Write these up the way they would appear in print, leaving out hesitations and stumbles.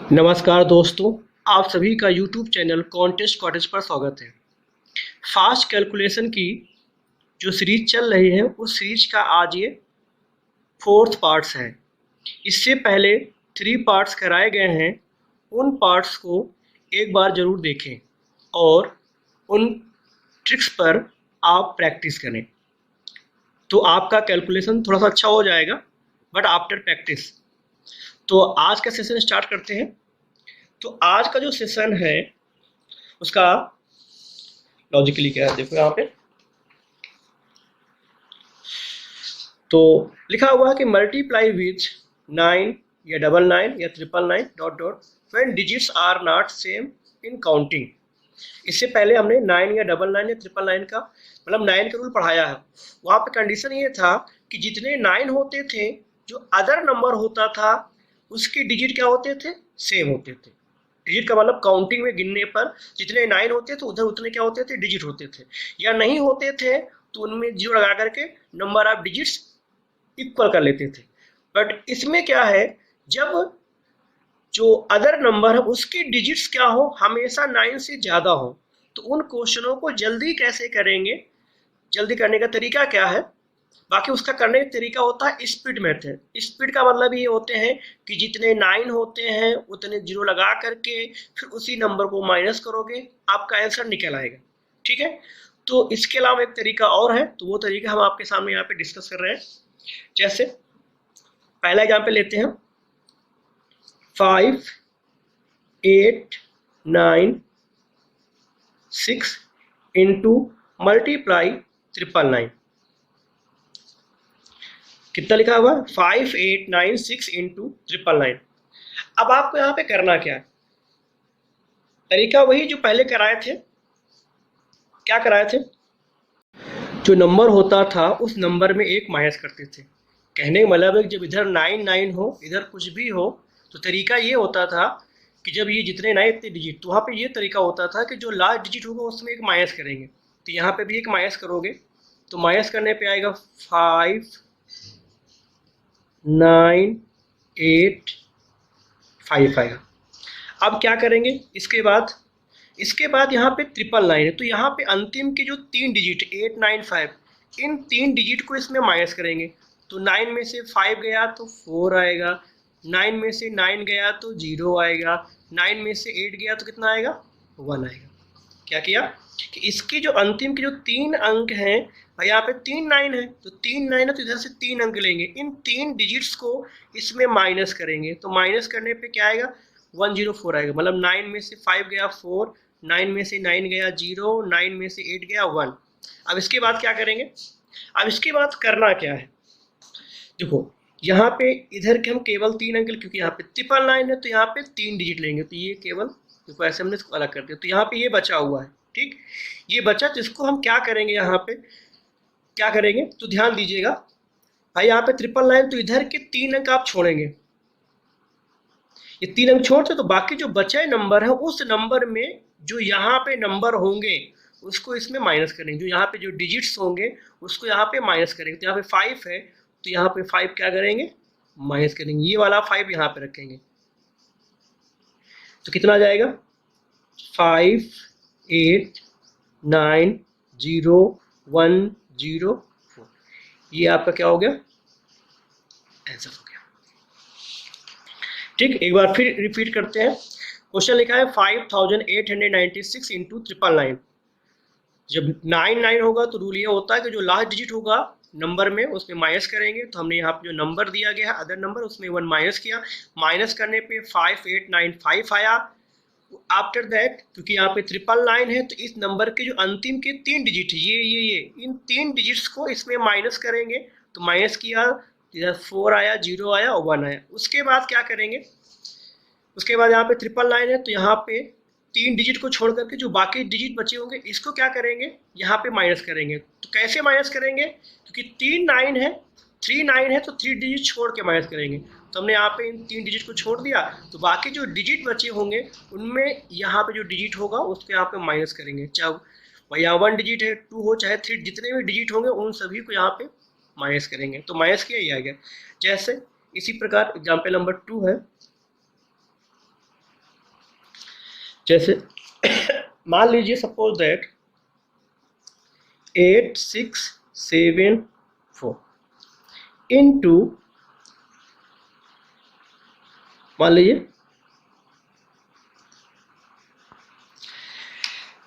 नमस्कार दोस्तों, आप सभी का YouTube चैनल कॉन्टेस्ट कॉटेज पर स्वागत है। फास्ट कैलकुलेशन की जो सीरीज चल रही है उस सीरीज का आज ये फोर्थ पार्ट्स है। इससे पहले 3 पार्ट्स कराए गए हैं, उन पार्ट्स को एक बार ज़रूर देखें और उन ट्रिक्स पर आप प्रैक्टिस करें, तो आपका कैलकुलेशन थोड़ा सा अच्छा हो जाएगा बट आफ्टर प्रैक्टिस। तो आज का सेशन स्टार्ट करते हैं। तो आज का जो सेशन है उसका लॉजिकली क्या है, देखो यहाँ पे तो लिखा हुआ है कि मल्टीप्लाई विथ 9 या 99 या 999 dot dot when digits are not same in counting. इससे पहले हमने 9 या 99 या 999 का मतलब 9 का रूल पढ़ाया है। वहाँ पे कंडीशन ये था कि जितने 9 होते थे, जो अदर नंबर होता था उसके डिजिट क्या होते थे, सेम होते थे। डिजिट का मतलब काउंटिंग में गिनने पर जितने 9 होते थे उधर उतने क्या होते थे, डिजिट होते थे। या नहीं होते थे तो उनमें जीरो लगा करके नंबर ऑफ डिजिट्स इक्वल कर लेते थे। बट इसमें क्या है, जब जो अदर नंबर है उसके डिजिट्स क्या हो, हमेशा 9 से ज़्यादा हो, तो उन क्वेश्चनों को जल्दी कैसे करेंगे, जल्दी करने का तरीका क्या है। बाकी उसका करने का तरीका होता है स्पीड मेथड। स्पीड का मतलब ये होते हैं कि जितने 9 होते हैं उतने जीरो लगा करके फिर उसी नंबर को माइनस करोगे, आपका आंसर निकल आएगा। ठीक है, तो इसके अलावा एक तरीका और है, तो वो तरीका हम आपके सामने यहाँ पे डिस्कस कर रहे हैं। जैसे पहला एग्जाम्पल लेते हैं, 5 8 9 6 इंटू मल्टीप्लाई 999। कितना लिखा हुआ है, 5 8 9 6 इंटू 999। अब आपको यहाँ पे करना क्या है, तरीका वही जो पहले कराए थे। क्या कराए थे, जो नंबर होता था उस नंबर में एक माइनस करते थे। कहने का मतलब है कि जब इधर 9 9 हो, इधर कुछ भी हो, तो तरीका ये होता था कि जब ये जितने 9 इतने डिजिट, तो वहाँ पे ये तरीका होता था कि जो लास्ट डिजिट होगा उसमें एक माइनस करेंगे। तो यहाँ पे भी एक माइनस करोगे, तो माइनस करने पे आएगा 5 9 8 5 आएगा। अब क्या करेंगे, इसके बाद यहाँ पे 999 है, तो यहाँ पे अंतिम के जो 3 डिजिट 8 9 5, इन 3 डिजिट को इसमें माइनस करेंगे। तो 9 में से 5 गया तो 4 आएगा, 9 में से 9 गया तो 0 आएगा, 9 में से 8 गया तो कितना आएगा, 1 आएगा। क्या किया कि इसकी जो अंतिम के जो 3 अंक हैं, भाई यहाँ पे 3 9 है तो 3 9 है तो इधर से 3 अंक लेंगे, इन 3 डिजिट्स को इसमें माइनस करेंगे। तो माइनस करने पे क्या आएगा, 104 आएगा। मतलब 9 में से 5 गया 4, 9 में से 9 गया 0, 9 में से 8 गया 1। अब इसके बाद क्या करेंगे, अब इसके बाद करना क्या है, देखो यहाँ पे इधर के हम केवल 3 अंक, क्योंकि यहाँ पे 999 है तो यहाँ पे 3 डिजिट लेंगे, तो ये केवल देखो ऐसे हमने इसको अलग कर दिया, तो यहाँ पे ये बचा हुआ है। ठीक, ये बचा, तो इसको हम क्या करेंगे, यहाँ पे क्या करेंगे तो ध्यान दीजिएगा भाई, यहाँ पे 999 तो इधर के 3 अंक आप छोड़ेंगे, ये 3 अंक छोड़ते तो बाकी जो बचे नंबर है उस नंबर में जो यहाँ पे नंबर होंगे उसको इसमें माइनस करेंगे, जो यहाँ पे जो डिजिट्स होंगे उसको यहाँ पे माइनस करेंगे। तो यहाँ पे 5 है तो यहाँ पे 5 क्या करेंगे, माइनस करेंगे, ये वाला 5 यहाँ पे रखेंगे। तो कितना आ जाएगा, 5 8 9 0 1 0 4, ये आपका क्या हो गया, आंसर हो गया। ठीक, एक बार फिर रिपीट करते हैं। क्वेश्चन लिखा है 5896 इंटू 999। जब 9 9 होगा तो रूल ये होता है कि जो लास्ट डिजिट होगा नंबर में उसमें माइनस करेंगे। तो हमने यहाँ पे जो नंबर दिया गया है अदर नंबर, उसमें 1 माइनस किया, माइनस करने पे 5895 आया। आफ्टर दैट क्योंकि यहाँ पे 999 है तो इस नंबर के जो अंतिम के 3 डिजिट है, ये इन 3 डिजिट्स को इसमें माइनस करेंगे। तो माइनस किया, इधर 4 आया, 0 आया और 1 आया। उसके बाद क्या करेंगे, उसके बाद यहाँ पे 999 है तो यहाँ पे 3 डिजिट को छोड़ करके जो बाकी डिजिट बचे होंगे इसको क्या करेंगे, यहाँ पे माइनस करेंगे। तो कैसे माइनस करेंगे, क्योंकि 3 9 है, 3 9 है तो 3 डिजिट छोड़ के माइनस करेंगे। तो हमने यहाँ पे इन 3 डिजिट को छोड़ दिया, तो बाकी जो डिजिट बचे होंगे उनमें यहाँ पे जो डिजिट होगा उसको यहाँ पे माइनस करेंगे। चाहे भाई यहाँ 1 डिजिट है, 2 हो चाहे 3, जितने भी डिजिट होंगे उन सभी को यहाँ पे माइनस करेंगे। तो माइनस किया, ये आ गया। जैसे इसी प्रकार एग्जाम्पल नंबर 2 है, जैसे मान लीजिए सपोज दैट 8674 इनटू, मान लीजिए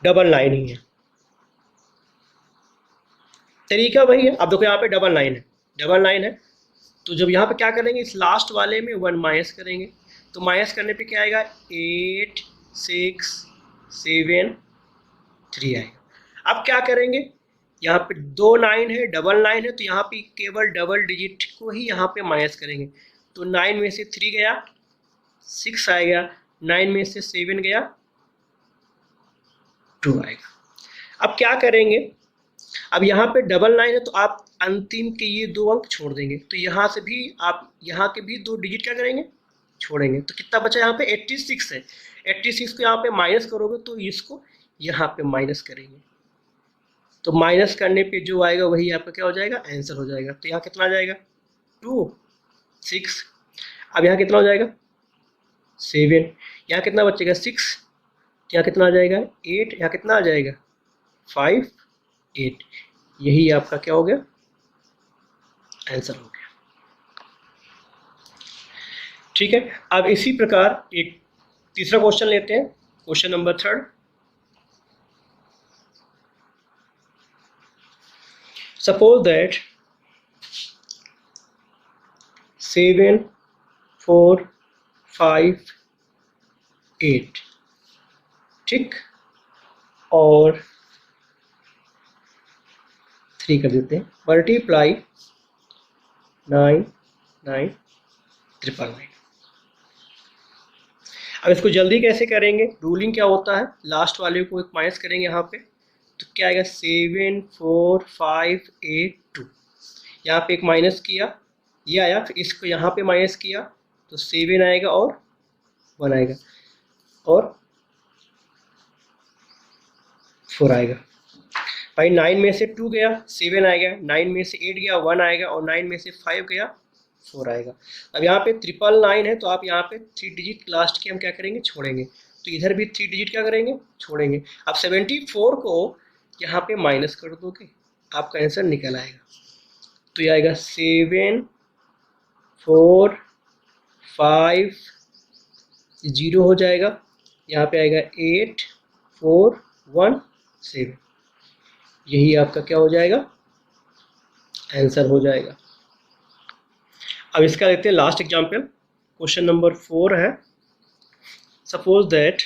99 ही है, तरीका वही है। अब देखो यहाँ पे 99 है, तो जब यहाँ पे क्या करेंगे, इस लास्ट वाले में 1 माइनस करेंगे, तो माइनस करने पे क्या आएगा, 8673 आएगा। अब क्या करेंगे, यहाँ पे 2 9 है, 99 है, तो यहाँ पे केवल डबल डिजिट को ही यहाँ पे माइनस करेंगे, तो 9 में से 3 गया 6 आएगा, 9 में से 7 गया 2 आएगा। अब क्या करेंगे, अब यहाँ पे 99 है, तो आप अंतिम के ये 2 अंक छोड़ देंगे, तो यहाँ से भी आप यहाँ के भी 2 डिजिट क्या करेंगे, छोड़ेंगे, तो कितना बचा यहाँ पे 86 है। 86 को यहाँ पे माइनस करोगे तो इसको यहाँ पे माइनस करेंगे, तो माइनस करने पे जो आएगा वही आपका क्या हो जाएगा, आंसर हो जाएगा। तो यहाँ कितना आ जाएगा 2 6, अब यहाँ कितना हो जाएगा 7, यहाँ कितना बचेगा 6, यहाँ कितना आ जाएगा 8, यहाँ कितना आ जाएगा 5 8, यही आपका क्या हो गया, आंसर हो गया। ठीक है, अब इसी प्रकार एक तीसरा क्वेश्चन लेते हैं, क्वेश्चन नंबर 3। सपोज दैट 7 4 5 8, ठीक, और 3 कर देते हैं, मल्टीप्लाई 9 9 999। अब इसको जल्दी कैसे करेंगे, रूलिंग क्या होता है, लास्ट वाले को एक माइनस करेंगे यहाँ पे, तो क्या आएगा 7 4 5 8 2, यहाँ पे एक माइनस किया, ये आया, फिर इसको यहाँ पे माइनस किया तो 7 आएगा और 1 आएगा और 4 आएगा। भाई 9 में से 2 गया 7 आएगा, 9 में से 8 गया 1 आएगा और 9 में से 5 गया 4 आएगा। अब यहाँ पे 999 है, तो आप यहाँ पे 3 डिजिट लास्ट के हम क्या करेंगे, छोड़ेंगे, तो इधर भी 3 डिजिट क्या करेंगे, छोड़ेंगे। अब 74 को यहाँ पे माइनस कर दोगे, आपका आंसर निकल आएगा, तो ये आएगा 7 4 5 0 हो जाएगा, यहाँ पे आएगा 8 4 1 7, यही आपका क्या हो जाएगा, आंसर हो जाएगा। अब इसका देखते हैं लास्ट एग्जाम्पल, क्वेश्चन नंबर 4 है। सपोज दैट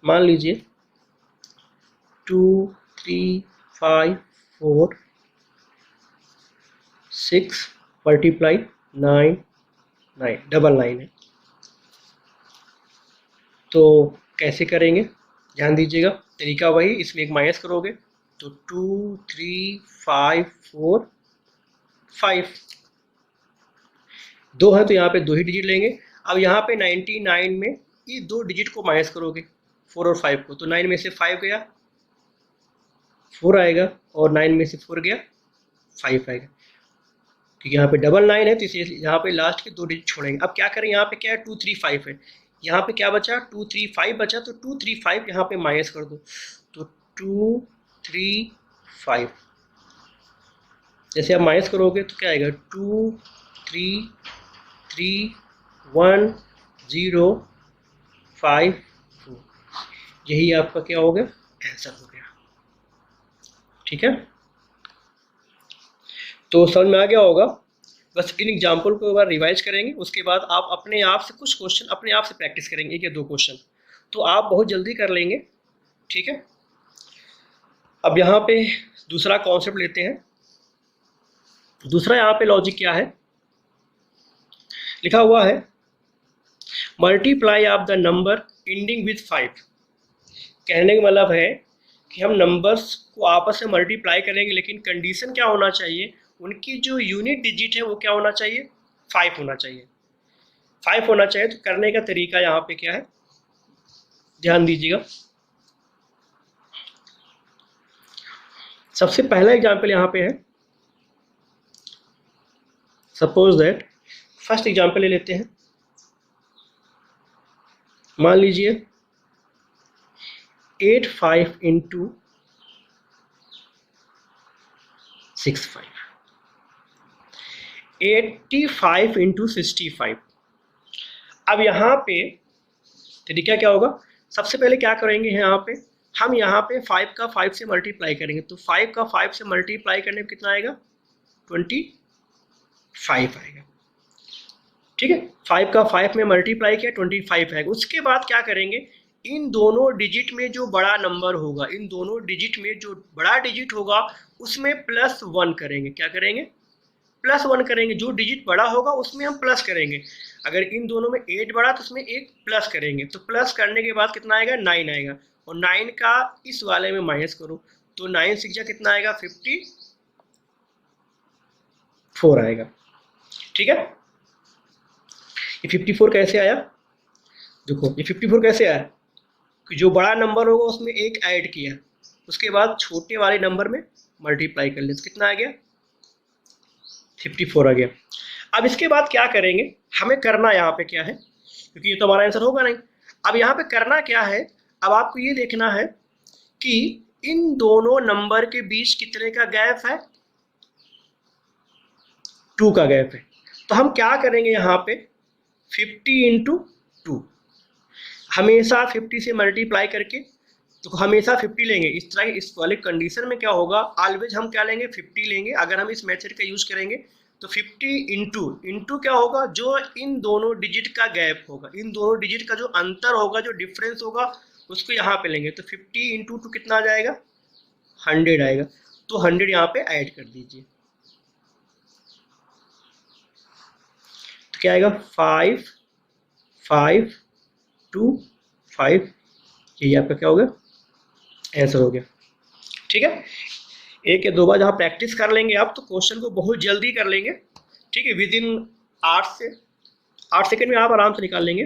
मान लीजिए 2 3 5 4 6 मल्टीप्लाई 9 9 999 है, तो कैसे करेंगे, ध्यान दीजिएगा, तरीका वही, इसमें एक माइनस करोगे तो 2 3 5 4 5, 2 है तो यहाँ पे 2 ही डिजिट लेंगे। अब यहाँ पे 99 में ये 2 डिजिट को माइनस करोगे 4 और 5 को, तो 9 में से 5 गया 4 आएगा और 9 में से 4 गया 5 आएगा, क्योंकि यहाँ पे 99 है तो इसलिए यहाँ पे लास्ट के 2 डिजिट छोड़ेंगे। अब क्या करें, यहाँ पे क्या है 2 3 5 है, यहाँ पे क्या बचा 2 3 5 बचा, तो 2 3 5 यहाँ पे माइनस कर दो, तो 2 3 5, जैसे आप माइनस करोगे तो क्या आएगा 2 3 3 1 0 5 4, यही आपका क्या हो गया, आंसर हो गया। ठीक है, तो समझ में आ गया होगा। बस इन एग्जाम्पल को एक बार रिवाइज करेंगे, उसके बाद आप अपने आप से कुछ क्वेश्चन अपने आप से प्रैक्टिस करेंगे, 1 या 2 क्वेश्चन, तो आप बहुत जल्दी कर लेंगे। ठीक है, अब यहाँ पे दूसरा कॉन्सेप्ट लेते हैं। दूसरा यहाँ पे लॉजिक क्या है, लिखा हुआ है multiply of the number ending with 5। कहने का मतलब है कि हम नंबर्स को आपस में मल्टीप्लाई करेंगे, लेकिन कंडीशन क्या होना चाहिए, उनकी जो यूनिट डिजिट है वो क्या होना चाहिए, 5 होना चाहिए, 5 होना चाहिए। तो करने का तरीका यहाँ पे क्या है, ध्यान दीजिएगा। सबसे पहला एग्जाम्पल यहाँ पे है, सपोज दैट फर्स्ट एग्जाम्पल ले लेते हैं। मान लीजिए 85 इंटू 65, 85 इंटू 65। अब यहाँ पे तरीका क्या होगा, सबसे पहले क्या करेंगे यहाँ पे, हम यहाँ पे 5 का 5 से मल्टीप्लाई करेंगे, तो 5 का 5 से मल्टीप्लाई करने में कितना आएगा, 25 आएगा। ठीक है, 5 का 5 में मल्टीप्लाई किया 25 आएगा। उसके बाद क्या करेंगे, इन दोनों डिजिट में जो बड़ा नंबर होगा, इन दोनों डिजिट में जो बड़ा डिजिट होगा उसमें +1 करेंगे। क्या करेंगे, +1 करेंगे। जो डिजिट बड़ा होगा उसमें हम प्लस करेंगे। अगर इन दोनों में 8 बड़ा तो उसमें एक प्लस करेंगे, तो प्लस करने के बाद कितना आएगा, 9 आएगा। और 9 का इस वाले में माइनस करो तो 9 6 जा कितना आएगा, 54 आएगा। ठीक है, ये 54 कैसे आया, देखो ये 54 कैसे आया कि जो बड़ा नंबर होगा उसमें एक ऐड किया, उसके बाद छोटे वाले नंबर में मल्टीप्लाई कर ले, तो कितना आ गया, 54 आ गया। अब इसके बाद क्या करेंगे, हमें करना यहाँ पे क्या है, क्योंकि ये तो हमारा आंसर होगा नहीं। अब यहाँ पे करना क्या है, अब आपको ये देखना है कि इन दोनों नंबर के बीच कितने का गैप है, 2 का गैप है। तो हम क्या करेंगे यहाँ पे, 50 इंटू 2, हमेशा 50 से मल्टीप्लाई करके, तो हमेशा 50 लेंगे। इस तरह इस वाले कंडीशन में क्या होगा, ऑलवेज हम क्या लेंगे, 50 लेंगे। अगर हम इस मेथड का यूज करेंगे तो 50 इंटू क्या होगा, जो इन दोनों डिजिट का गैप होगा, इन दोनों डिजिट का जो अंतर होगा, जो डिफरेंस होगा, उसको यहाँ पे लेंगे। तो 50 इंटू 2 कितना आ जाएगा, 100 आएगा। तो 100 यहाँ पे ऐड कर दीजिए, तो क्या आएगा, 5 5 2 5, ये आपका क्या हो गया, आंसर हो गया। ठीक है, एक या दो बार जहाँ प्रैक्टिस कर लेंगे आप तो क्वेश्चन को बहुत जल्दी कर लेंगे। ठीक है, विद इन 8 सेकेंड में आप आराम से निकाल लेंगे।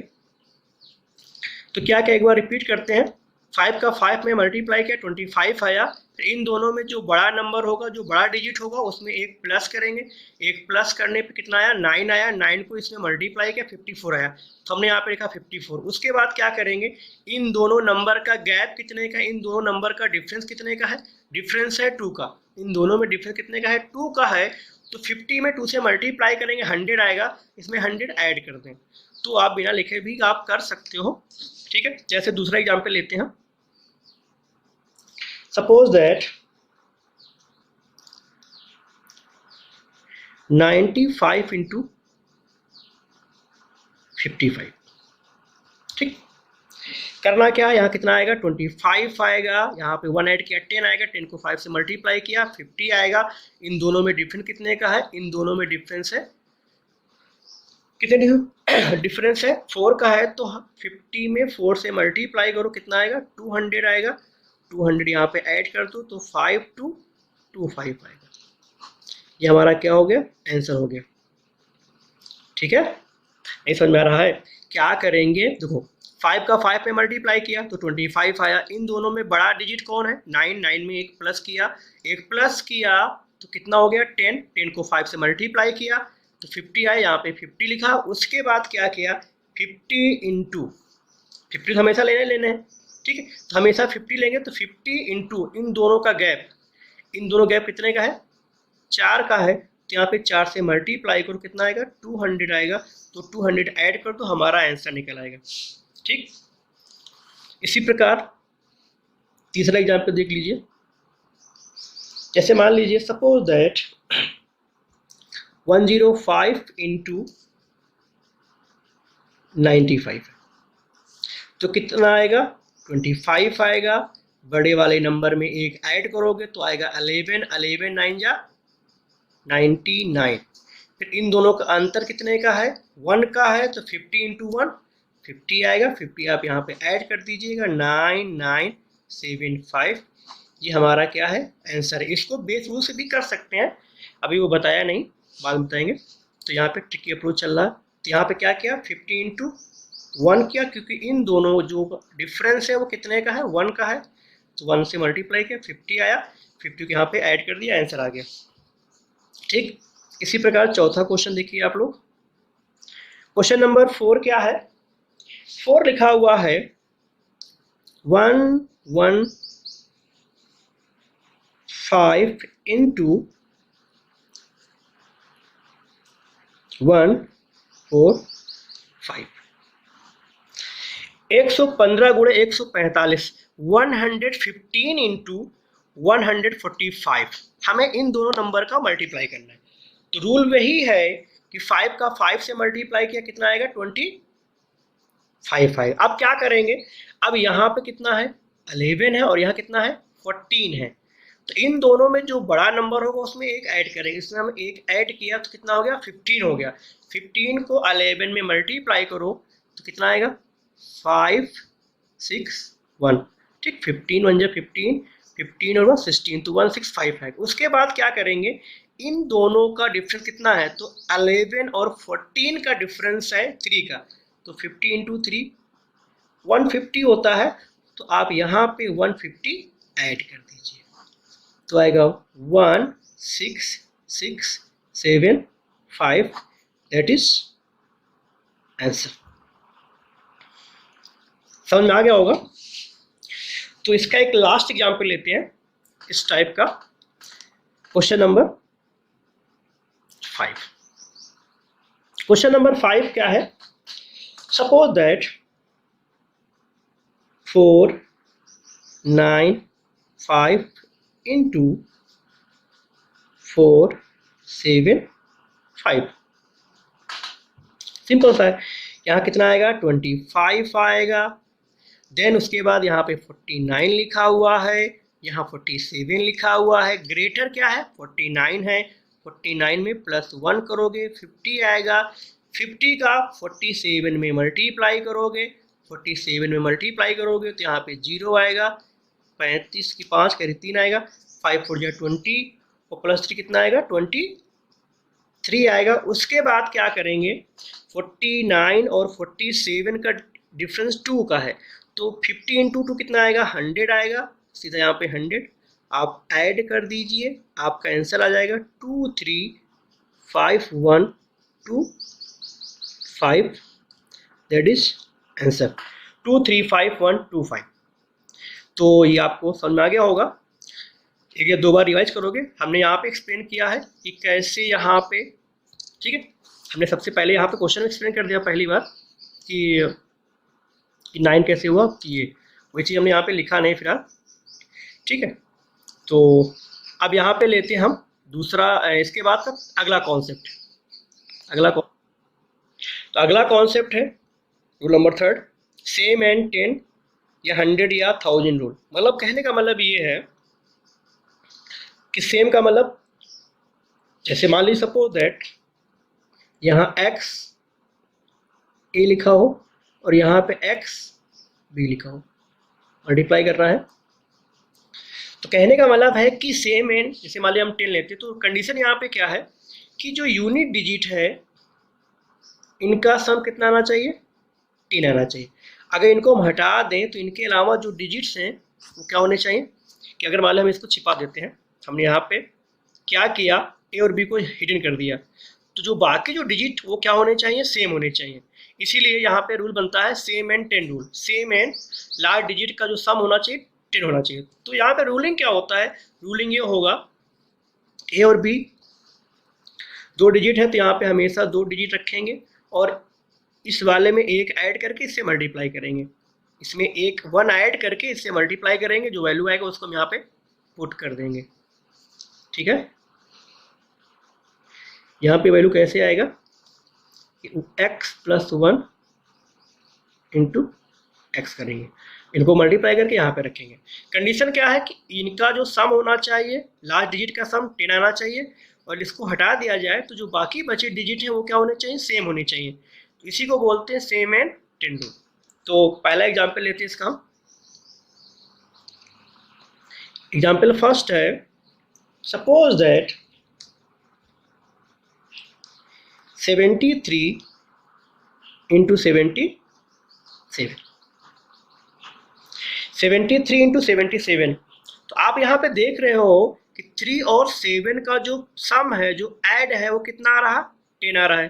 तो क्या क्या एक बार रिपीट करते हैं, 5 का 5 में मल्टीप्लाई किया 25 आया। फिर इन दोनों में जो बड़ा नंबर होगा, जो बड़ा डिजिट होगा, उसमें एक प्लस करेंगे। एक प्लस करने पे कितना आया, 9 आया। 9 को इसमें मल्टीप्लाई किया 54 आया, तो हमने यहाँ पे लिखा 54। उसके बाद क्या करेंगे, इन दोनों नंबर का गैप कितने का, इन दोनों नंबर का डिफरेंस कितने का है, डिफरेंस है 2 का। इन दोनों में डिफरेंस कितने का है, 2 का है। तो 50 में 2 से मल्टीप्लाई करेंगे, 100 आएगा, इसमें 100 ऐड कर दें। तो आप बिना लिखे भी आप कर सकते हो। ठीक है, जैसे दूसरा एग्जाम्पल लेते हैं, सपोज दैट 95 इंटू 55। ठीक, करना क्या है, यहाँ कितना आएगा, 25 आएगा। यहाँ पे 1 ऐड किया 10 आएगा, 10 को 5 से मल्टीप्लाई किया 50 आएगा। इन दोनों में डिफरेंस कितने का है, इन दोनों में डिफरेंस है, कितने डिफरेंस है, 4 का है। तो 50 में 4 से मल्टीप्लाई करो, कितना आएगा, 200 आएगा। 200 यहाँ पे ऐड कर दो तो 5225 आएगा। ये हमारा क्या हो गया, आंसर हो गया। ठीक है, नहीं समझ में आ रहा है, क्या करेंगे, देखो 5 का 5 में मल्टीप्लाई किया तो 25 आया। इन दोनों में बड़ा डिजिट कौन है, 9। 9 में एक प्लस किया तो कितना हो गया, 10। 10 को 5 से मल्टीप्लाई किया तो 50 आया, यहाँ पे 50 लिखा। उसके बाद क्या किया, 50 इंटू 50 हमेशा लेने हैं। ठीक है, तो हमेशा 50 लेंगे। तो 50 इंटू इन दोनों का गैप, इन दोनों गैप कितने का है, 4 का है। तो यहाँ पे 4 से मल्टीप्लाई करो, कितना आएगा, 200 आएगा। तो 200 ऐड कर दो, हमारा आंसर निकल आएगा। ठीक, इसी प्रकार तीसरा एग्जाम्पल देख लीजिए। जैसे मान लीजिए सपोज दैट 105 इंटू 95, तो कितना आएगा, 25 आएगा। बड़े वाले नंबर में एक ऐड करोगे तो आएगा 11। 11 9 जा 99। फिर इन दोनों का अंतर कितने का है, 1 का है। तो 50 इंटू 1 50 आएगा। 50 आप यहाँ पे ऐड कर दीजिएगा, 9975। ये हमारा क्या है, आंसर है। इसको बेस रूल से भी कर सकते हैं, अभी वो बताया नहीं, बाद में बताएंगे। तो यहाँ पे ट्रिकी अप्रोच चल रहा है। तो यहाँ पे क्या किया, 50 इंटू 1 किया, क्योंकि इन दोनों जो डिफरेंस है वो कितने का है, 1 का है। तो 1 से मल्टीप्लाई किया 50 आया। 50 को यहाँ पे ऐड कर दिया, आंसर आ गया। ठीक, इसी प्रकार चौथा क्वेश्चन देखिए आप लोग। क्वेश्चन नंबर 4 क्या है, 4 लिखा हुआ है 1 5 इंटू 1 4 5, 115 गुणे 145, 115 इंटू 145, हमें इन दोनों नंबर का मल्टीप्लाई करना है। तो रूल वही है कि 5 का 5 से मल्टीप्लाई किया कितना आएगा 25। अब क्या करेंगे, अब यहाँ पे कितना है 11 है और यहाँ कितना है 14 है, तो इन दोनों में जो बड़ा नंबर होगा उसमें एक ऐड करेंगे। इसमें हम एक ऐड किया तो कितना हो गया 15 हो गया। 15 को 11 में मल्टीप्लाई करो तो कितना आएगा 5 6 1, ठीक। 15 1 जा 15, 15 और 16, तो 1655। उसके बाद क्या करेंगे, इन दोनों का डिफरेंस कितना है, तो 11 और 14 का डिफरेंस है 3 का, तो 50 इंटू 3 150 होता है, तो आप यहाँ पे 150 ऐड कर दीजिए, तो आएगा 1 6 6 7 5, दैट इज आंसर। समझ में आ गया होगा। तो इसका एक लास्ट एग्जाम्पल लेते हैं इस टाइप का, क्वेश्चन नंबर 5। क्वेश्चन नंबर 5 क्या है, सपोज दैट 4 9 5 इंटू 4 7 5, सिंपल सा है। यहाँ कितना आएगा 25 आएगा, देन उसके बाद यहाँ पे 49 लिखा हुआ है, यहाँ 47 लिखा हुआ है, ग्रेटर क्या है 49 है, 49 में +1 करोगे 50 आएगा, 50 का 47 में मल्टीप्लाई करोगे, 47 में मल्टीप्लाई करोगे तो यहाँ पे 0 आएगा, 35 की 5 करी 3 आएगा, 5 4 जा 20 और +3 कितना आएगा 23 आएगा। उसके बाद क्या करेंगे, 49 और 47 का डिफरेंस 2 का है, तो 50 इंटू 2 कितना आएगा 100 आएगा, सीधा यहाँ पे 100 आप ऐड कर दीजिए, आपका आंसर आ जाएगा 2 3 5 1 2 5, दैट इज आंसर 2 3 5 1 2 5। तो ये आपको समझ में आ गया होगा। एक या दो बार रिवाइज करोगे, हमने यहाँ पे एक्सप्लेन किया है कि कैसे यहाँ पे, ठीक है, हमने सबसे पहले यहाँ पे क्वेश्चन एक्सप्लेन कर दिया पहली बार कि 9 कैसे हुआ, कि ये वही चीज़ हमने यहाँ पे लिखा नहीं फिलहाल, ठीक है। तो अब यहाँ पे लेते हैं हम दूसरा, इसके बाद का अगला कॉन्सेप्ट, तो अगला कॉन्सेप्ट है रूल नंबर 3, सेम एंड 10 या 100 या 1000 रूल। मतलब कहने का मतलब ये है कि सेम का मतलब, जैसे मान लीजिए सपोज दैट यहाँ x a लिखा हो और यहाँ पे x b लिखा हो, मल्टीप्लाई कर रहा है, तो कहने का मतलब है कि सेम एंड, जैसे मान लीजिए हम 10 लेते हैं तो कंडीशन यहाँ पे क्या है कि जो यूनिट डिजिट है इनका सम कितना आना चाहिए 10 आना चाहिए। अगर इनको हम हटा दें तो इनके अलावा जो डिजिट्स हैं वो क्या होने चाहिए, कि अगर मान लीजिए हम इसको छिपा देते हैं, हमने यहाँ पे क्या किया ए और बी को हिडन कर दिया, तो जो बाकी जो डिजिट वो क्या होने चाहिए सेम होने चाहिए। इसीलिए यहाँ पे रूल बनता है same and 10 rule, same and large digit का जो सम होना चाहिए 10 होना चाहिए। तो यहाँ पे रूलिंग क्या होता है, रूलिंग ये होगा ए और बी दो डिजिट है तो यहाँ पे हमेशा दो डिजिट रखेंगे और इस वाले में एक ऐड करके इससे मल्टीप्लाई करेंगे, इसमें एक 1 ऐड करके इससे मल्टीप्लाई करेंगे, जो वैल्यू आएगा उसको हम यहाँ पे पुट कर देंगे, ठीक है। यहाँ पे वैल्यू कैसे आएगा, x + 1 इंटू एक्स करेंगे, इनको मल्टीप्लाई करके यहाँ पे रखेंगे। कंडीशन क्या है कि इनका जो सम होना चाहिए, लास्ट डिजिट का सम 10 आना चाहिए, और इसको हटा दिया जाए तो जो बाकी बचे डिजिट है वो क्या होने चाहिए सेम होने चाहिए, तो इसी को बोलते हैं सेम एंड 10 रूल। तो पहला एग्जाम्पल लेते हैं इसका हम, एग्जाम्पल फर्स्ट है, सपोज दैट 73 इंटू 77, 73 इंटू 77, तो आप यहाँ पे देख रहे हो कि 3 और 7 का जो सम है, जो ऐड है वो कितना आ रहा 10 आ रहा है,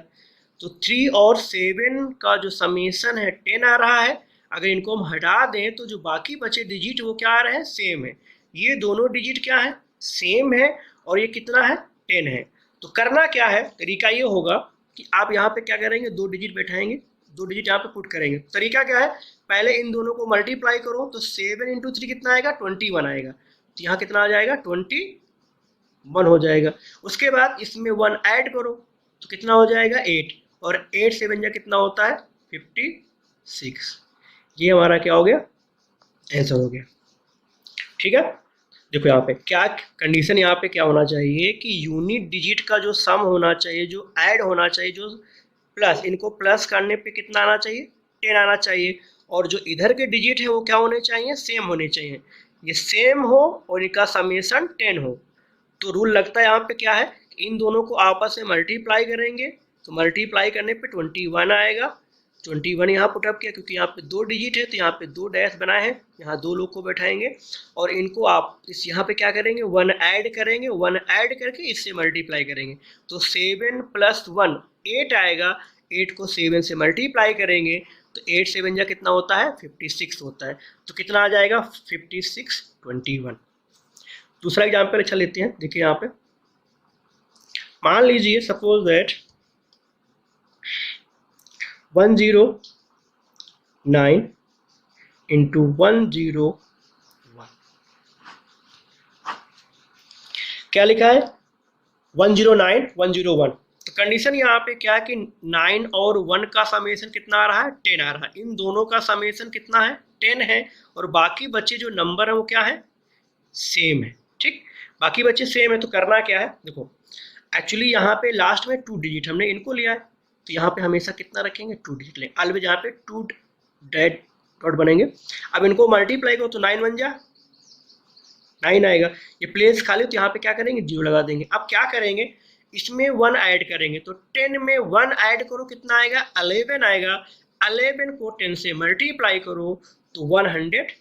तो 3 और 7 का जो समीशन है 10 आ रहा है। अगर इनको हम हटा दें तो जो बाकी बचे डिजिट वो क्या आ रहे हैं, सेम है। ये दोनों डिजिट क्या है, सेम है, और ये कितना है, 10 है। तो करना क्या है, तरीका ये होगा कि आप यहाँ पे क्या करेंगे, दो डिजिट बैठाएंगे, दो डिजिट यहाँ पे पुट करेंगे। तरीका क्या है, पहले इन दोनों को मल्टीप्लाई करो तो 7 इंटू 3 कितना आएगा, 21 आएगा। तो यहाँ कितना आ जाएगा, 21 हो जाएगा। उसके बाद इसमें 1 ऐड करो तो कितना हो जाएगा, 8, और 8 से बन जा कितना होता है, 56। ये हमारा क्या हो गया, आंसर हो गया। ठीक है, देखो यहाँ पे क्या कंडीशन, यहाँ पे क्या होना चाहिए कि यूनिट डिजिट का जो सम होना चाहिए, जो ऐड होना चाहिए, जो प्लस, इनको प्लस करने पे कितना आना चाहिए, 10 आना चाहिए। और जो इधर के डिजिट है वो क्या होने चाहिए, सेम होने चाहिए। ये सेम हो और इनका समेशन 10 हो। तो रूल लगता है यहाँ पे क्या है, इन दोनों को आपस में मल्टीप्लाई करेंगे तो मल्टीप्लाई करने पे 21 आएगा। 21 यहाँ पुटअप किया, क्योंकि यहाँ पे दो डिजिट है तो यहाँ पे दो डैश बनाए हैं, यहाँ दो लोग को बैठाएंगे और इनको आप इस यहाँ पे क्या करेंगे, 1 ऐड करेंगे, 1 ऐड करके इससे मल्टीप्लाई करेंगे। तो 7 + 1 8 आएगा, 8 को 7 से मल्टीप्लाई करेंगे तो 8 से बन जा कितना होता है, 56 होता है। तो कितना आ जाएगा, 56 21। दूसरा एग्जाम्पल अच्छा लेते हैं, देखिए यहाँ पे मान लीजिए सपोज दैट 109 इंटू 101, क्या लिखा है, 109 101। तो कंडीशन यहाँ पे क्या है कि 9 और 1 का समेशन कितना आ रहा है, 10 आ रहा है। इन दोनों का समेशन कितना है, 10 है, और बाकी बचे जो नंबर है वो क्या है, सेम है। ठीक, बाकी बच्चे सेम है। तो करना क्या है, देखो एक्चुअली यहाँ पे लास्ट में 2 डिजिट हमने इनको लिया है, तो यहाँ पे हमेशा कितना रखेंगे, 2 डिजिट लेंगे। अलविदा यहाँ पे 2 डॉट बनेंगे। अब इनको मल्टीप्लाई करो तो 9 बन जा, 9 आएगा। ये प्लेस खाली तो यहाँ पे क्या करेंगे, 0 लगा देंगे। अब क्या करेंगे, इसमें 1 ऐड करेंगे तो 10 में 1 ऐड करो कितना आएगा, 11 आएगा। 11 को 10 से मल्टीप्लाई करो तो 110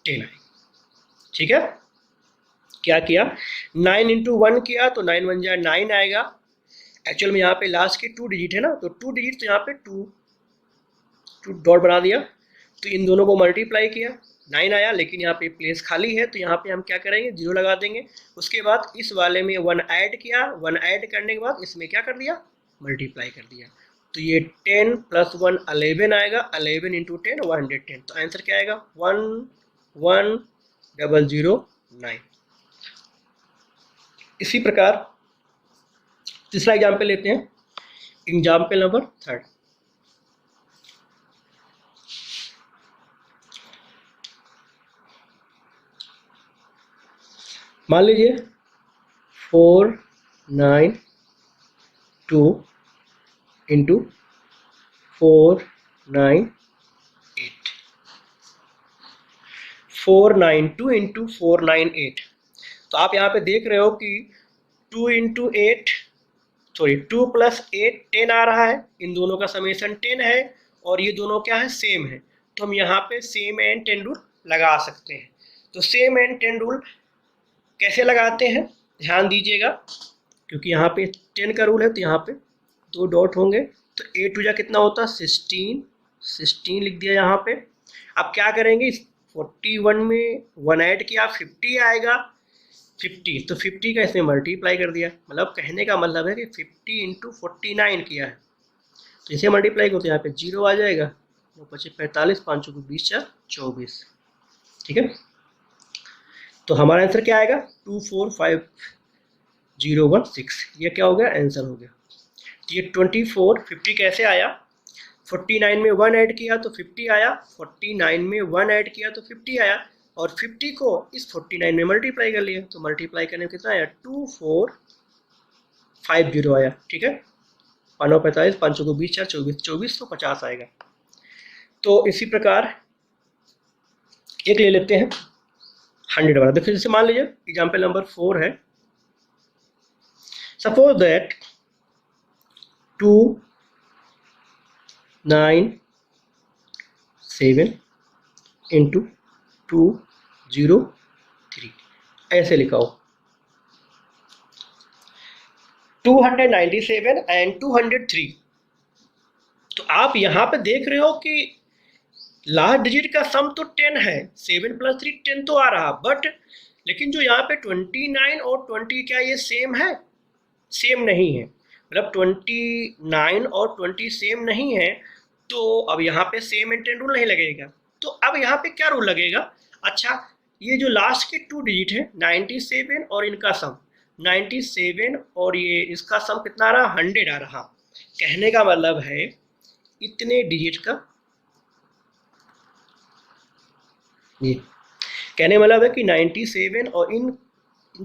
आएगा। ठीक है, क्या किया, 9 इंटू 1 किया तो 9 बन जाए 9 आएगा। एक्चुअल में यहाँ पे लास्ट के 2 डिजिट है ना, तो 2 डिजिट तो यहाँ पे 2 डॉट बना दिया। तो इन दोनों को मल्टीप्लाई किया, 9 आया, लेकिन यहाँ पे प्लेस खाली है तो यहाँ पे हम क्या करेंगे, 0 लगा देंगे। उसके बाद इस वाले में 1 ऐड किया, 1 ऐड करने के बाद इसमें क्या कर दिया, मल्टीप्लाई कर दिया। तो ये 10 + 1 11 आएगा, 11 इंटू 10 110। तो आंसर क्या आएगा, 11009। इसी प्रकार तीसरा एग्जाम्पल लेते हैं, एग्जाम्पल नंबर 3। मान लीजिए 492 इंटू 498, 492 इंटू 498। तो आप यहाँ पे देख रहे हो कि 2 इंटू 8 सॉरी 2 + 8 10 आ रहा है। इन दोनों का समेशन 10 है और ये दोनों क्या है, सेम है। तो हम यहाँ पे सेम एंड 10 रूल लगा सकते हैं। तो सेम एंड 10 रूल कैसे लगाते हैं, ध्यान दीजिएगा, क्योंकि यहाँ पे 10 का रूल है तो यहाँ पे 2 डॉट होंगे। तो 8 टू जा कितना होता है, 16 लिख दिया यहाँ पे। अब क्या करेंगे, 41 में 1 ऐड किया, 50 आएगा। 50 तो 50 का इसमें मल्टीप्लाई कर दिया, मतलब कहने का मतलब है कि 50 इंटू 49 किया है। तो इसे मल्टीप्लाई करो तो यहाँ पे 0 आ जाएगा, 9 × 5 = 45, 5 × 20 = 24। ठीक है, तो हमारा आंसर क्या आएगा, 245016। ये क्या हो गया, आंसर हो गया। तो ये 24 50 कैसे आया, 49 में 1 ऐड किया तो 50 आया, 49 में 1 ऐड किया तो 50 आया, और 50 को इस 49 में मल्टीप्लाई कर लिया तो मल्टीप्लाई करने में कितना आया, 2450 आया। ठीक है, 5 × 45, 5 × 20 = 24, 2450 आएगा। तो इसी प्रकार एक ले लेते हैं 100 वाला। देखिए जैसे मान लीजिए एग्जाम्पल नंबर 4 है, सपोज दैट 297 इंटू 203 ऐसे लिखा हो। 297 एंड 203। तो आप यहाँ पे देख रहे हो कि लास्ट डिजिट का सम तो 10 है, 7 प्लस 3 10 तो आ रहा, बट लेकिन जो यहाँ पे 29 और 20 क्या ये सेम है? सेम नहीं है। मतलब 29 और 20 सेम नहीं है, तो अब यहाँ पे सेम एंड 10 रूल नहीं लगेगा। तो अब यहाँ पे क्या रूल लगेगा? अच्छा, ये जो लास्ट के 2 डिजिट है 97 और इनका सम 97 और ये इसका सम कितना आ रहा? 100 आ रहा। कहने का मतलब है इतने डिजिट का, ये कहने का मतलब है कि 97 और इन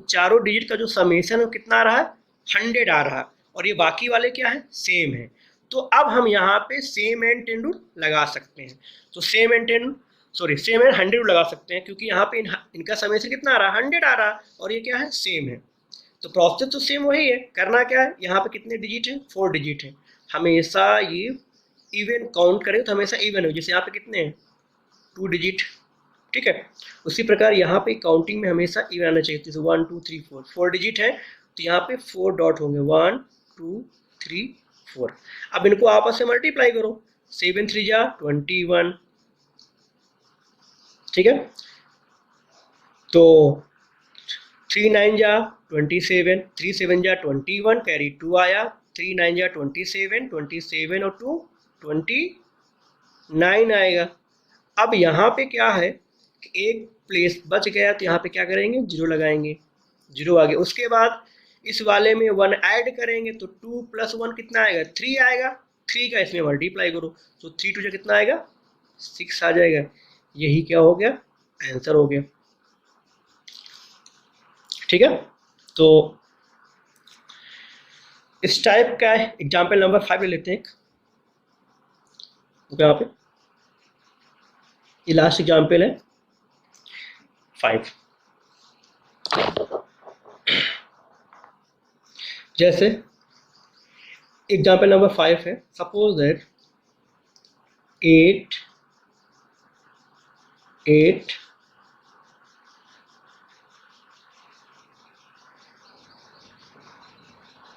चारों डिजिट का जो समेशन है वो कितना आ रहा है? 100 आ रहा है। और ये बाकी वाले क्या है? सेम है। तो अब हम यहाँ पे सेम एंड 10 रूल लगा सकते हैं। तो same and 10 sorry same and 100 rule लगा सकते हैं, क्योंकि यहाँ पे इनका समेशन कितना आ रहा है? 100 आ रहा है, और ये क्या है? सेम है। तो प्रोसेस तो सेम वही है। करना क्या है? यहाँ पे कितने डिजिट है? 4 डिजिट है। हमेशा ये इवन काउंट करें तो हमेशा इवन हो। जैसे यहाँ पे कितने हैं? 2 डिजिट, ठीक है। उसी प्रकार यहाँ पे काउंटिंग में हमेशा इवन आना चाहिए। जैसे 1 2 3 4 4 डिजिट है, तो यहाँ पे 4 डॉट होंगे, 1 2 3 4। अब इनको आपस में मल्टीप्लाई करो, 7 3 जा 21, ठीक है। तो 3 9 जा 27, 3 7 जा 21, कैरी 2 आया, 3 9 जा 27, 27 और 2 29 आएगा। अब यहाँ पे क्या है कि एक प्लेस बच गया, तो यहाँ पे क्या करेंगे? 0 लगाएंगे, 0 आ गया। उसके बाद इस वाले में 1 ऐड करेंगे, तो 2 प्लस 1 कितना आएगा? 3 आएगा। 3 का इसमें मल्टीप्लाई करो, तो 3 2 जा कितना आएगा? 6 आ जाएगा। यही क्या हो गया? आंसर हो गया, ठीक है। तो इस टाइप का एग्जाम्पल नंबर 5 ले लेते हैं। यहाँ पे ये लास्ट एग्जाम्पल है 5। जैसे एग्जाम्पल नंबर 5 है, सपोज दैट 8 8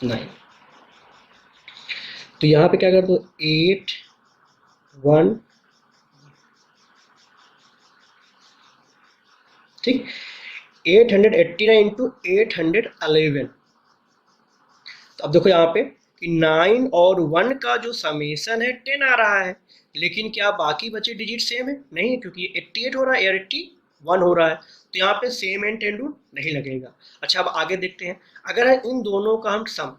9। तो यहाँ पे क्या कर दो? 8 1, ठीक, 889 इंटू 811। तो अब देखो यहाँ पे कि 9 और 1 का जो समेसन है 10 आ रहा है, लेकिन क्या बाकी बचे डिजिट सेम है? नहीं, क्योंकि ये 88 हो रहा है, 81 हो रहा है। तो यहाँ पे सेम एंड 10 रूल नहीं लगेगा। अच्छा, अब आगे देखते हैं। अगर इन दोनों का हम सम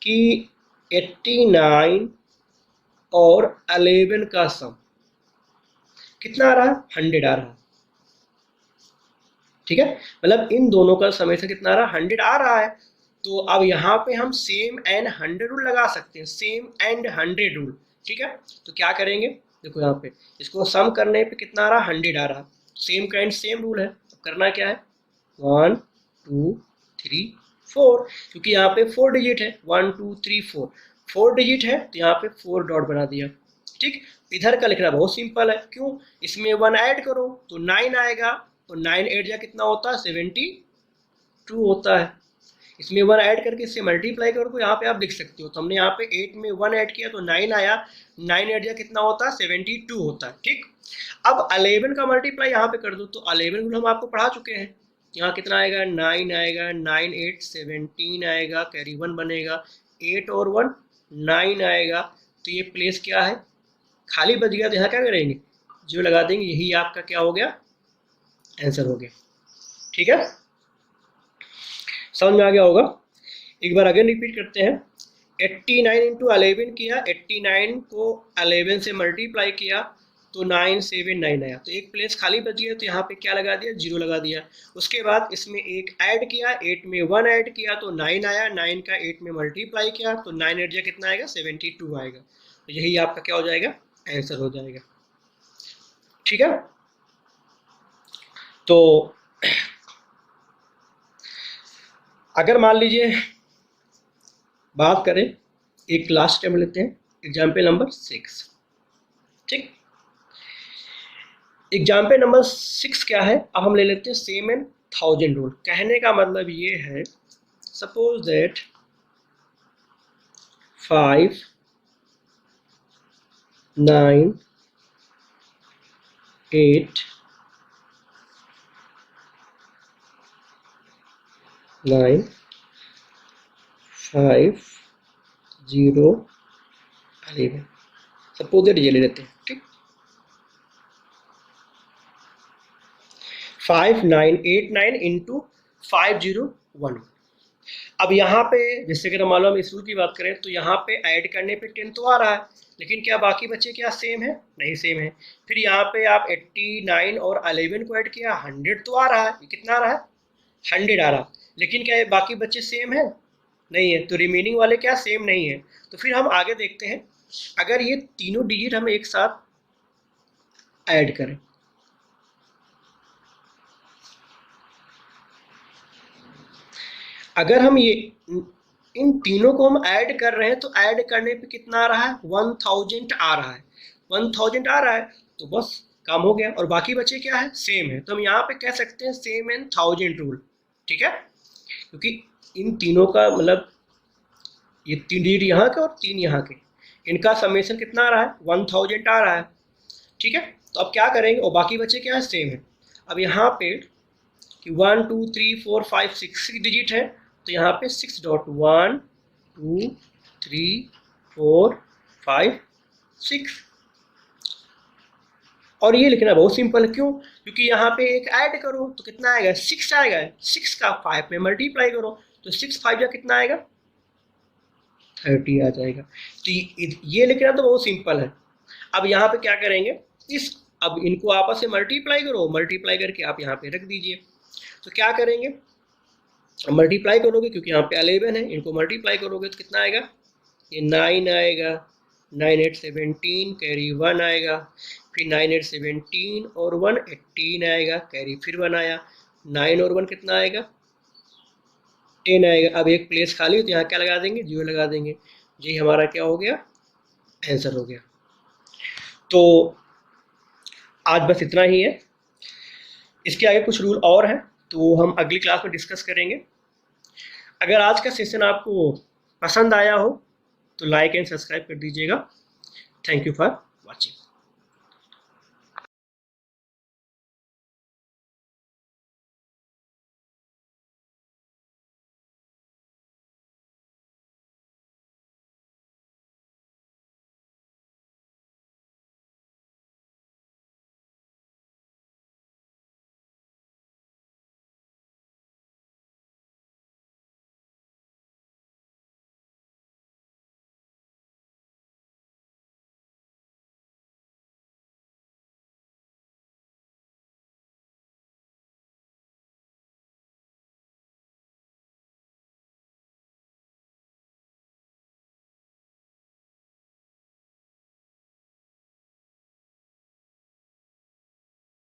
कि 89 और 11 का सम कितना आ रहा है? 100 आ रहा है, ठीक है। मतलब इन दोनों का समेसन कितना आ रहा है? 100 आ रहा है। तो अब यहाँ पे हम सेम एंड 100 रूल लगा सकते हैं, सेम एंड 100 रूल, ठीक है। तो क्या करेंगे? देखो यहाँ पे इसको सम करने पे कितना आ रहा है? 100 आ रहा है। सेम काइंड सेम रूल है। अब करना क्या है? 1 2 3 4, क्योंकि यहाँ पे 4 डिजिट है, 1 2 3 4 4 डिजिट है, तो यहाँ पे 4 डॉट बना दिया, ठीक। इधर का लिखना बहुत सिंपल है। क्यों? इसमें 1 ऐड करो तो 9 आएगा, तो 9 8 जा कितना होता है? 72 होता है। इसमें 1 ऐड करके इससे मल्टीप्लाई करो, तो यहाँ पे आप लिख सकते हो। तो हमने यहाँ पे 8 में 1 ऐड किया तो 9 आया, 9 8 जा कितना होता है? 72 होता है, ठीक। अब 11 का मल्टीप्लाई यहाँ पे कर दो, तो 11 हम आपको पढ़ा चुके हैं। यहाँ कितना आएगा? 9 आएगा, 9 8 17 आएगा, कैरी 1 बनेगा, 8 और 1 9 आएगा। तो ये प्लेस क्या है? खाली बच गया, तो यहाँ क्या करेंगे? जो लगा देंगे। यही आपका क्या हो गया? आंसर हो गया, ठीक है। समझ में आ गया होगा। एक बार अगेन रिपीट करते हैं। 89 इंटू 11 किया, 89 को 11 से मल्टीप्लाई किया, तो 979 आया। तो एक प्लेस खाली बच गया, तो यहाँ पे क्या लगा दिया? 0 लगा दिया। उसके बाद इसमें एक ऐड किया, 8 में 1 ऐड किया तो 9 आया, 9 का 8 में मल्टीप्लाई किया तो 9 8 जा कितना आएगा? 72 आएगा। तो यही आपका क्या हो जाएगा? आंसर हो जाएगा, ठीक है। तो अगर मान लीजिए बात करें, एक लास्ट टाइम लेते हैं एग्जाम्पल नंबर 6, ठीक। एग्जाम्पल नंबर 6 क्या है? अब हम ले लेते हैं सेम एंड 1000 रूल। कहने का मतलब ये है, सपोज दैट 5 9 8 9 5 0 11 सपोज ये ले लेते हैं, ठीक। 5989 इंटू 501। अब यहाँ पे जैसे अगर मान लो हम इस रूल की बात करें तो यहाँ पे ऐड करने पे 10 तो आ रहा है, लेकिन क्या बाकी बच्चे क्या सेम है? नहीं सेम है। फिर यहाँ पे आप 89 और 11 को ऐड किया, 100 तो आ रहा है। ये कितना आ रहा है? 100 आ रहा है। लेकिन क्या ये बाकी बच्चे सेम है? नहीं है। तो रिमेनिंग वाले क्या सेम नहीं है। तो फिर हम आगे देखते हैं, अगर ये तीनों डिजिट हम एक साथ ऐड करें, अगर हम ये इन तीनों को हम ऐड कर रहे हैं तो ऐड करने पे कितना आ रहा है? 1000 आ रहा है। 1000 आ रहा है तो बस काम हो गया। और बाकी बचे क्या है? सेम है। तो हम यहाँ पे कह सकते हैं सेम एंड 1000 रूल, ठीक है। क्योंकि इन तीनों का मतलब ये 3 डिजिट यहाँ के और 3 यहाँ के, इनका समेशन कितना आ रहा है? 1000 आ रहा है, ठीक है। तो अब क्या करेंगे? और बाकी बचे क्या है? सेम है। अब यहाँ पे कि 1 2 3 4 5 6 डिजिट है, तो यहाँ पे 6 डॉट 1 2 3 4 5 6। और ये लिखना बहुत सिंपल है, क्यों? क्योंकि यहाँ पे एक ऐड करो तो कितना आएगा? 6 आएगा। 6 का 5 में मल्टीप्लाई करो तो 6 5 या कितना आएगा? 30 आ जाएगा। तो ये लिखना तो बहुत सिंपल है। अब यहाँ पे क्या करेंगे? अब इनको आपस में मल्टीप्लाई करो, मल्टीप्लाई करके आप यहाँ पे रख दीजिए। तो क्या करेंगे? मल्टीप्लाई करोगे क्योंकि यहाँ पे 11 है, इनको मल्टीप्लाई करोगे तो कितना आएगा? ये 9 आएगा, 9 8 17 कैरी 1 आएगा, फिर 9 8 17 और 1 18 आएगा, कैरी फिर 1 आया, 9 और 1 कितना आएगा? 10 आएगा। अब एक प्लेस खाली तो यहाँ क्या लगा देंगे? 0 लगा देंगे। जी हमारा क्या हो गया? आंसर हो गया। तो आज बस इतना ही है। इसके आगे कुछ रूल और हैं तो हम अगली क्लास में डिस्कस करेंगे। अगर आज का सेशन आपको पसंद आया हो तो लाइक एंड सब्सक्राइब कर दीजिएगा। Thank you for watching.